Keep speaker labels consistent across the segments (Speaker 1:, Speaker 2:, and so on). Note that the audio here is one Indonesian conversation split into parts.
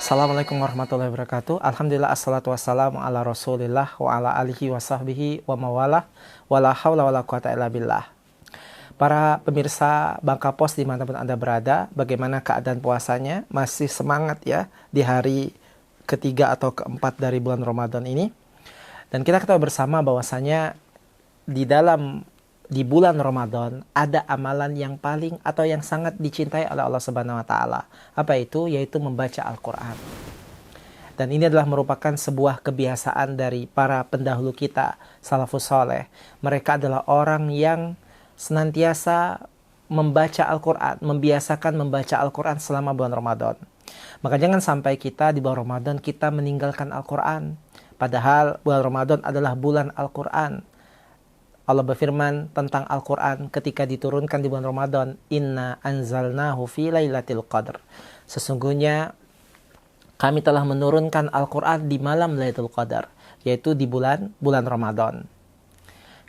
Speaker 1: Assalamualaikum warahmatullahi wabarakatuh. Alhamdulillah, assalatu wassalamu ala rasulillah wa ala alihi wa sahbihi wa mawalah wa la hawla wa la quwata illa billah. Para pemirsa Bangka Pos dimanapun Anda berada, bagaimana keadaan puasanya? Masih semangat ya di hari ketiga atau keempat dari bulan Ramadan ini? Dan kita ketahui bersama bahwasanya di bulan Ramadan ada amalan yang paling atau yang sangat dicintai oleh Allah Subhanahu wa taala. Apa itu? Yaitu membaca Al-Qur'an. Dan ini adalah merupakan sebuah kebiasaan dari para pendahulu kita, salafus saleh. Mereka adalah orang yang senantiasa membaca Al-Qur'an, membiasakan membaca Al-Qur'an selama bulan Ramadan. Maka jangan sampai kita di bulan Ramadan kita meninggalkan Al-Qur'an. Padahal bulan Ramadan adalah bulan Al-Qur'an. Allah berfirman tentang Al-Quran ketika diturunkan di bulan Ramadan, Inna anzalnahu fi lailatul qadr. Sesungguhnya kami telah menurunkan Al-Quran di malam Lailatul Qadar, yaitu di bulan Ramadan.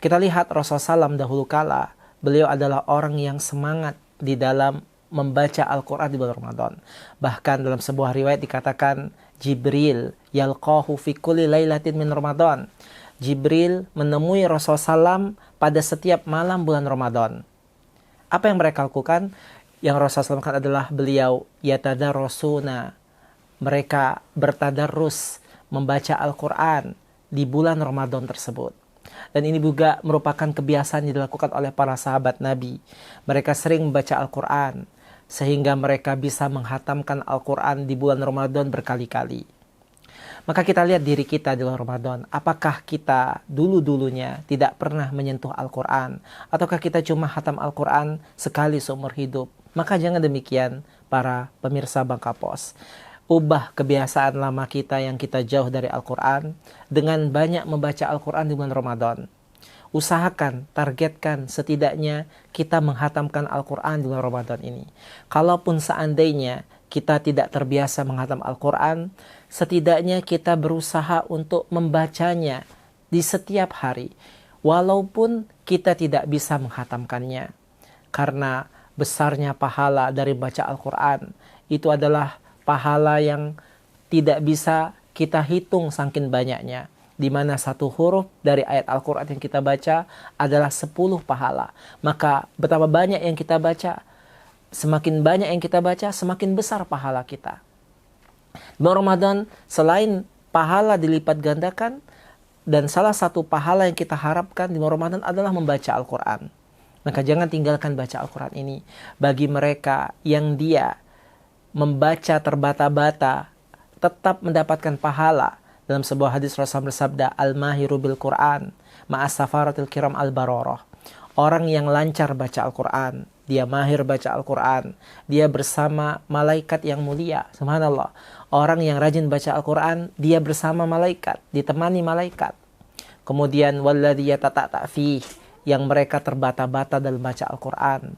Speaker 1: Kita lihat Rasulullah SAW dahulu kala, beliau adalah orang yang semangat di dalam membaca Al-Quran di bulan Ramadan. Bahkan dalam sebuah riwayat dikatakan, Jibril yalqahu fi kulli lailatin min Ramadan. Jibril menemui Rasulullah SAW pada setiap malam bulan Ramadan. Apa yang mereka lakukan? Yang Rasulullah SAW lakukan adalah beliau yatadarrusuna. Mereka bertadarrus membaca Al-Quran di bulan Ramadan tersebut. Dan ini juga merupakan kebiasaan yang dilakukan oleh para sahabat Nabi. Mereka sering membaca Al-Quran sehingga mereka bisa menghatamkan Al-Quran di bulan Ramadan berkali-kali. Maka kita lihat diri kita di bulan Ramadan. Apakah kita dulu-dulunya tidak pernah menyentuh Al-Quran? Ataukah kita cuma hatam Al-Quran sekali seumur hidup? Maka jangan demikian para pemirsa Bangka Pos. Ubah kebiasaan lama kita yang kita jauh dari Al-Quran dengan banyak membaca Al-Quran di bulan Ramadan. Usahakan, targetkan setidaknya kita menghatamkan Al-Quran di bulan Ramadan ini. Kalaupun seandainya kita tidak terbiasa menghatam Al-Quran, setidaknya kita berusaha untuk membacanya di setiap hari. Walaupun kita tidak bisa menghatamkannya. Karena besarnya pahala dari baca Al-Quran, itu adalah pahala yang tidak bisa kita hitung saking banyaknya. Di mana satu huruf dari ayat Al-Quran yang kita baca adalah 10 pahala. Maka betapa banyak yang kita baca, semakin banyak yang kita baca, semakin besar pahala kita. Bulan Ramadan selain pahala dilipat gandakan, dan salah satu pahala yang kita harapkan di bulan Ramadan adalah membaca Al-Quran. Maka jangan tinggalkan baca Al-Quran ini. Bagi mereka yang dia membaca terbata-bata, tetap mendapatkan pahala. Dalam sebuah hadis Rasulullah bersabda, Al-mahiru bil Quran ma'as safaratil kiram al-bararah. Orang yang lancar baca Al-Quran, dia mahir baca Al-Quran, dia bersama malaikat yang mulia. Subhanallah. Orang yang rajin baca Al-Quran, dia bersama malaikat, ditemani malaikat. Kemudian walladhi yatata'ta fi, yang mereka terbata-bata dalam baca Al-Quran.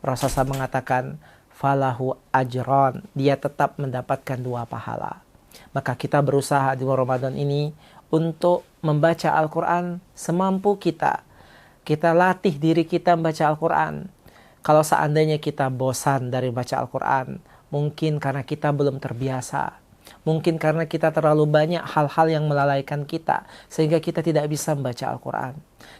Speaker 1: Rasulullah mengatakan falahu ajran, dia tetap mendapatkan 2 pahala. Maka kita berusaha di bulan Ramadan ini untuk membaca Al-Quran semampu kita. Kita latih diri kita membaca Al-Quran. Kalau seandainya kita bosan dari baca Al-Quran, mungkin karena kita belum terbiasa. Mungkin karena kita terlalu banyak hal-hal yang melalaikan kita, sehingga kita tidak bisa membaca Al-Quran.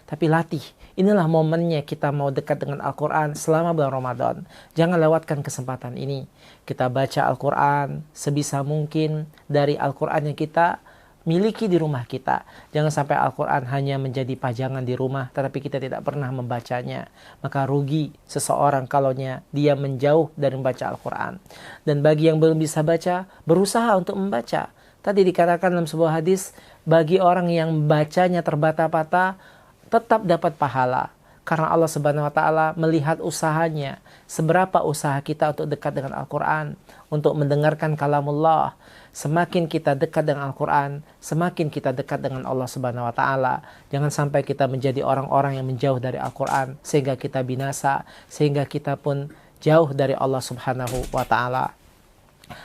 Speaker 1: Tapi latih. Inilah momennya kita mau dekat dengan Al-Quran selama bulan Ramadan. Jangan lewatkan kesempatan ini. Kita baca Al-Quran sebisa mungkin dari Al-Quran yang kita miliki di rumah kita. Jangan sampai Al-Quran hanya menjadi pajangan di rumah, tetapi kita tidak pernah membacanya. Maka rugi seseorang kalau dia menjauh dari membaca Al-Quran. Dan bagi yang belum bisa baca, berusaha untuk membaca. Tadi dikatakan dalam sebuah hadis, bagi orang yang bacanya terbata-bata, tetap dapat pahala. Karena Allah Subhanahu wa taala melihat usahanya, seberapa usaha kita untuk dekat dengan Al-Quran, untuk mendengarkan kalamullah. Semakin kita dekat dengan Al-Quran, semakin kita dekat dengan Allah Subhanahu wa taala. Jangan sampai kita menjadi orang-orang yang menjauh dari Al-Quran sehingga kita binasa, sehingga kita pun jauh dari Allah Subhanahu wa taala.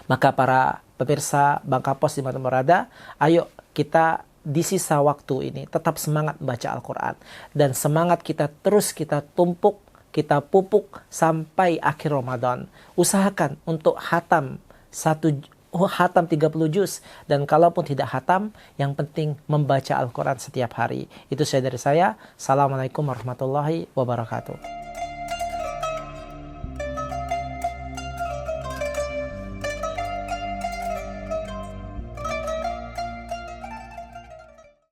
Speaker 1: Maka para pemirsa Bangka Pos di mana berada, ayo kita di sisa waktu ini tetap semangat membaca Al-Quran. Dan semangat kita terus kita tumpuk, kita pupuk sampai akhir Ramadan. Usahakan untuk hatam hatam 30 juz. Dan kalaupun tidak hatam, yang penting membaca Al-Quran setiap hari. Itu saja dari saya. Assalamualaikum warahmatullahi wabarakatuh.